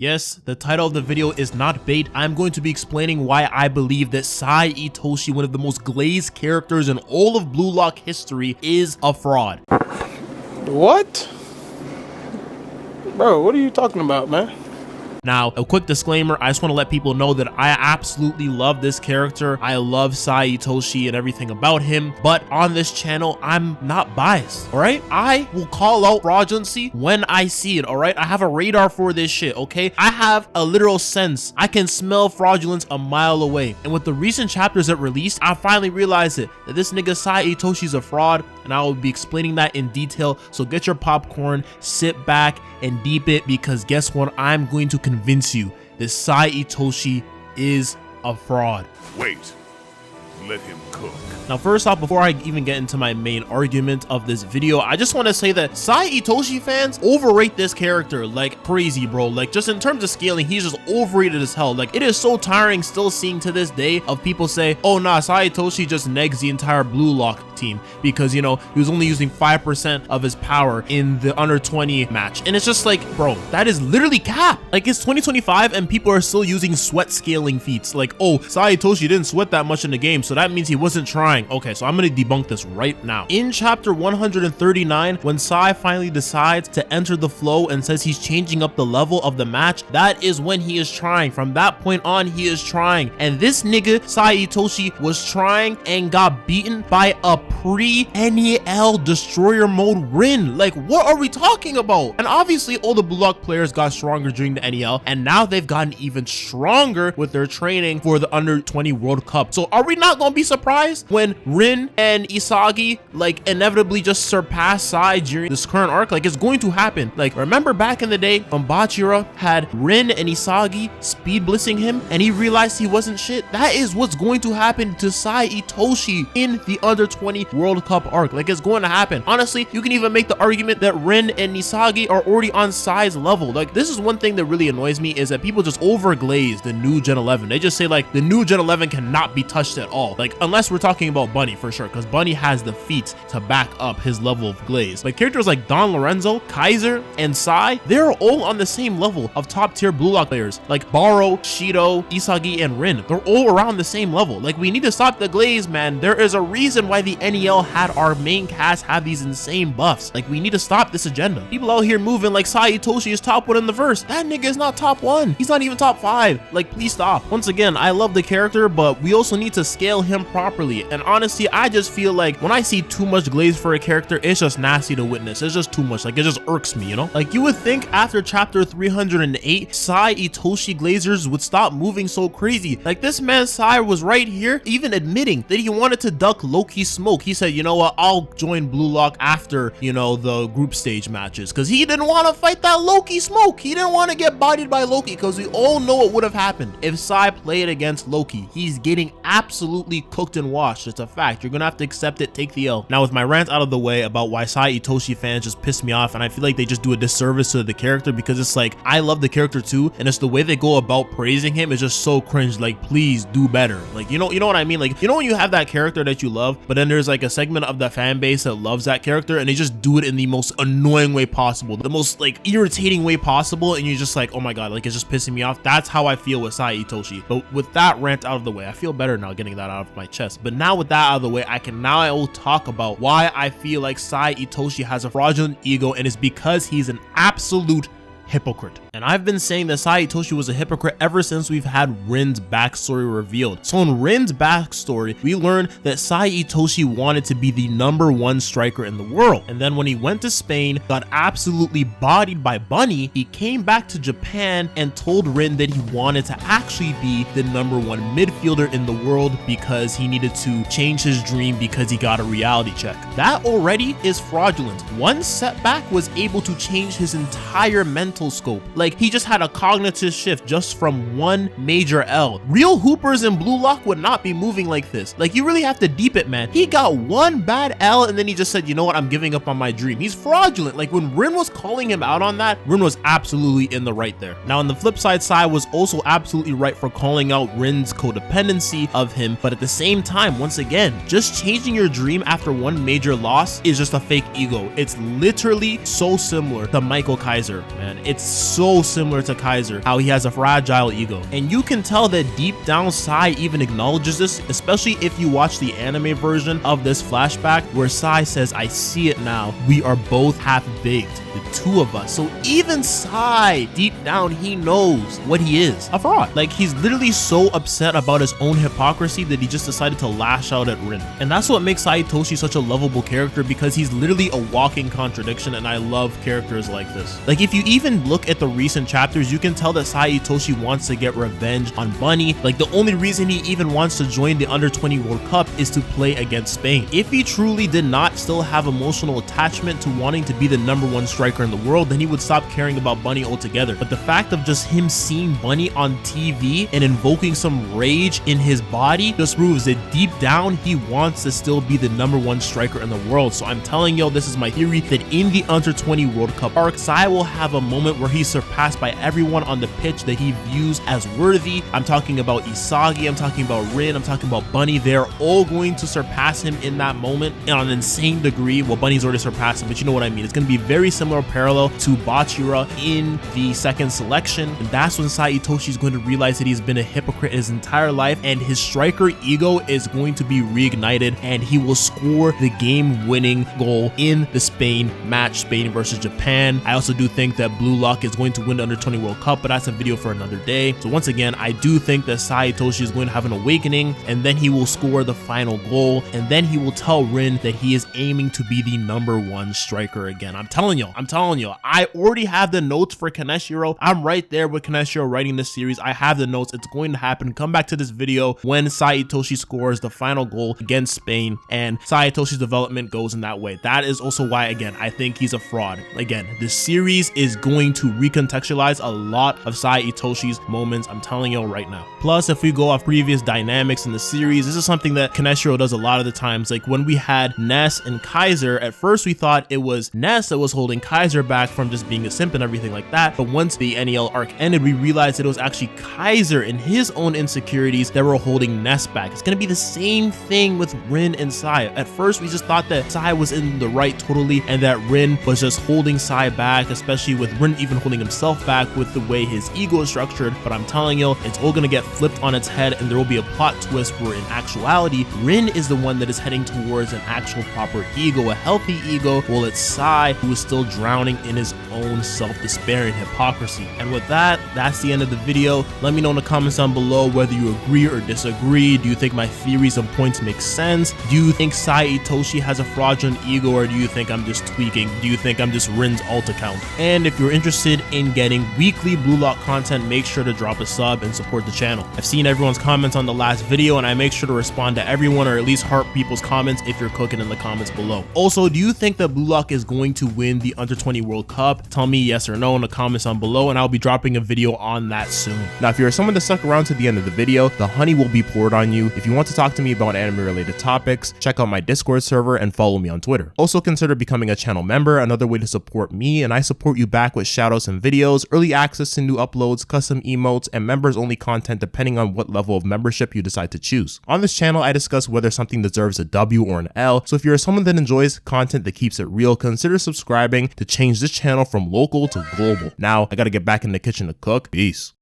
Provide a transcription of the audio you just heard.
Yes, the title of the video is not bait. I'm going to be explaining why I believe that Sae Itoshi, one of the most glazed characters in all of Blue Lock history, is a fraud. What? Bro, what are you talking about, man? Now, a quick disclaimer, I just want to let people know that I absolutely love this character. I love Sae Itoshi and everything about him, but on this channel, I'm not biased, all right? I will call out fraudulency when I see it, all right? I have a radar for this shit, okay? I have a literal sense. I can smell fraudulence a mile away. And with the recent chapters that released, I finally realized it, that this nigga Sae Itoshi's a fraud, and I will be explaining that in detail. So get your popcorn, sit back, and deep it, because guess what? I'm going to convince you that Sae Itoshi is a fraud. Wait, let him cook. Now, first off, before I even get into my main argument of this video, I just want to say that Sae Itoshi fans overrate this character like crazy, bro. Like, just in terms of scaling, he's just overrated as hell. Like, it is so tiring still seeing to this day of people say, oh nah, Sae Itoshi just negs the entire Blue Lock team because, you know, he was only using 5% of his power in the under 20 match. And it's just like, bro, that is literally cap. Like, it's 2025 and people are still using sweat scaling feats. Like, oh, Sae Itoshi didn't sweat that much in the game, so that means he wasn't trying. Okay, so I'm gonna debunk this right now. In chapter 139, when Sae finally decides to enter the flow and says he's changing up the level of the match, that is when he is trying. From that point on, he is trying. And this nigga, Sae Itoshi, was trying and got beaten by a pre-NEL Destroyer Mode Rin. Like, what are we talking about? And obviously, all the Blue Lock players got stronger during the NEL, and now they've gotten even stronger with their training for the under 20 World Cup. So are we not gonna be surprised when Rin and Isagi like inevitably just surpass Sae during this current arc? Like, it's going to happen. Like, remember back in the day when Bachira had Rin and Isagi speed blitzing him and he realized he wasn't shit? That is what's going to happen to Sae Itoshi in the under 20 World Cup arc. Like, it's going to happen. Honestly, you can even make the argument that Rin and Isagi are already on Sae's level. Like, this is one thing that really annoys me, is that people just overglaze the new Gen 11. They just say like the new Gen 11 cannot be touched at all. Like, unless we're talking about Bunny for sure, because Bunny has the feats to back up his level of glaze. Like, characters like Don Lorenzo, Kaiser, and Sae, they're all on the same level of top tier Blue Lock players. Like Baro, Shido, Isagi, and Rin, they're all around the same level. Like, we need to stop the glaze, man. There is a reason why the NEL had our main cast have these insane buffs. Like, we need to stop this agenda. People out here moving like Sae Itoshi is top 1 in the verse. That nigga is not top 1. He's not even top 5. Like, please stop. Once again, I love the character, but we also need to scale him properly. And honestly, I just feel like when I see too much glaze for a character, it's just nasty to witness. It's just too much. Like, it just irks me, you know? Like, you would think after chapter 308, Sae Itoshi glazers would stop moving so crazy. Like, this man Sae was right here even admitting that he wanted to duck Loki's smoke. He said, you know what, I'll join Blue Lock after, you know, the group stage matches, because he didn't want to fight that Loki smoke. He didn't want to get bodied by Loki, because we all know what would have happened if Sae played against Loki. He's getting absolutely cooked and washed. It's a fact. You're gonna have to accept it, take the L. Now, with my rant out of the way about why Sae Itoshi fans just piss me off, and I feel like they just do a disservice to the character, because it's like, I love the character too, and it's the way they go about praising him is just so cringe. Like, please do better. Like, you know what I mean? Like, you know when you have that character that you love, but then there's like a segment of the fan base that loves that character and they just do it in the most annoying way possible, the most like irritating way possible, and you're just like, oh my god, like, it's just pissing me off. That's how I feel with Sae Itoshi. But with that rant out of the way, I feel better now getting that out of my chest. But now with that out of the way, I can now talk about why I feel like Sae Itoshi has a fraudulent ego, and it's because he's an absolute hypocrite. And I've been saying that Sae Itoshi was a hypocrite ever since we've had Rin's backstory revealed. So in Rin's backstory, we learned that Sae Itoshi wanted to be the #1 striker in the world. And then when he went to Spain, got absolutely bodied by Bunny, he came back to Japan and told Rin that he wanted to actually be the #1 midfielder in the world because he needed to change his dream because he got a reality check. That already is fraudulent. One setback was able to change his entire mental scope. Like, he just had a cognitive shift just from one major L. Real hoopers in Blue Lock would not be moving like this. Like, you really have to deep it, man. He got one bad L and then he just said, you know what, I'm giving up on my dream. He's fraudulent. Like, when Rin was calling him out on that, Rin was absolutely in the right there. Now, on the flip side, Sae was also absolutely right for calling out Rin's codependency of him, but at the same time, once again, just changing your dream after one major loss is just a fake ego. It's literally so similar to Michael Kaiser, man. It's so so similar to Kaiser, how he has a fragile ego. And you can tell that deep down Sae even acknowledges this, especially if you watch the anime version of this flashback where Sae says, "I see it now. We are both half-baked, the two of us." So even Sae, deep down, he knows what he is, a fraud. Like, he's literally so upset about his own hypocrisy that he just decided to lash out at Rin. And that's what makes Sae Itoshi such a lovable character, because he's literally a walking contradiction, and I love characters like this. Like, if you even look at the recent chapters, you can tell that Sae Itoshi wants to get revenge on Bunny. Like, the only reason he even wants to join the Under-20 World Cup is to play against Spain. If he truly did not still have emotional attachment to wanting to be the #1 striker in the world, then he would stop caring about Bunny altogether. But the fact of just him seeing Bunny on TV and invoking some rage in his body just proves that deep down he wants to still be the #1 striker in the world. So I'm telling y'all, this is my theory, that in the Under-20 World Cup arc, Sae will have a moment where he's surpassed by everyone on the pitch that he views as worthy. I'm talking about Isagi, I'm talking about Rin, I'm talking about Bunny. They're all going to surpass him in that moment on an insane degree. Well, Bunny's already surpassed him, but you know what I mean. It's going to be very similar parallel to Bachira in the second selection, and that's when Sae Itoshi is going to realize that he's been a hypocrite his entire life, and his striker ego is going to be reignited, and he will score the game-winning goal in the Spain match, Spain versus Japan. I also do think that Blue Lock is going to win the Under-20 World Cup, but that's a video for another day. So once again, I do think that Sae Itoshi is going to have an awakening, and then he will score the final goal, and then he will tell Rin that he is aiming to be the #1 striker again. I'm telling y'all, I already have the notes for Kaneshiro. I'm right there with Kaneshiro writing this series. I have the notes. It's going to happen. Come back to this video when Sae Itoshi scores the final goal against Spain, and Sae Itoshi's development goes in that way. That is also why, again, I think he's a fraud. Again, this series is going to recontextualize a lot of Sae Itoshi's moments. I'm telling y'all right now. Plus, if we go off previous dynamics in the series, this is something that Kaneshiro does a lot of the times. Like when we had Ness and Kaiser, at first we thought it was Ness that was holding Kaiser back from just being a simp and everything like that. But once the NEL arc ended, we realized that it was actually Kaiser and his own insecurities that were holding Ness back. It's gonna be the same thing with Rin and Sae. At first, we just thought that Sae was in the right totally, and that Rin was just holding Sae back, especially with Rin even holding himself back with the way his ego is structured. But I'm telling you, it's all gonna get flipped on its head, and there will be a plot twist where in actuality, Rin is the one that is heading towards an actual proper ego, a healthy ego, while it's Sae who is still drowning in his own self-despair and hypocrisy. And with that, that's the end of the video. Let me know in the comments down below whether you agree or disagree. Do you think my theories and points make sense? Do you think Sae Itoshi has a fraudulent ego, or do you think I'm just tweaking? Do you think I'm just Rin's alt account? And if you're interested in getting weekly Blue Lock content, make sure to drop a sub and support the channel. I've seen everyone's comments on the last video, and I make sure to respond to everyone, or at least heart people's comments if you're cooking in the comments below. Also, do you think that Blue Lock is going to win the Under-20 World Cup? Tell me yes or no in the comments down below, and I'll be dropping a video on that soon. Now, if you're someone that stuck around to the end of the video, the honey will be poured on you. If you want to talk to me about anime related topics, check out my Discord server and follow me on Twitter. Also consider becoming a channel member, another way to support me, and I support you back with shoutouts and videos, early access to new uploads, custom emotes, and members only content depending on what level of membership you decide to choose. On this channel, I discuss whether something deserves a W or an L, so if you're someone that enjoys content that keeps it real, consider subscribing to change this channel from local to global. Now, I gotta get back in the kitchen to cook. Peace.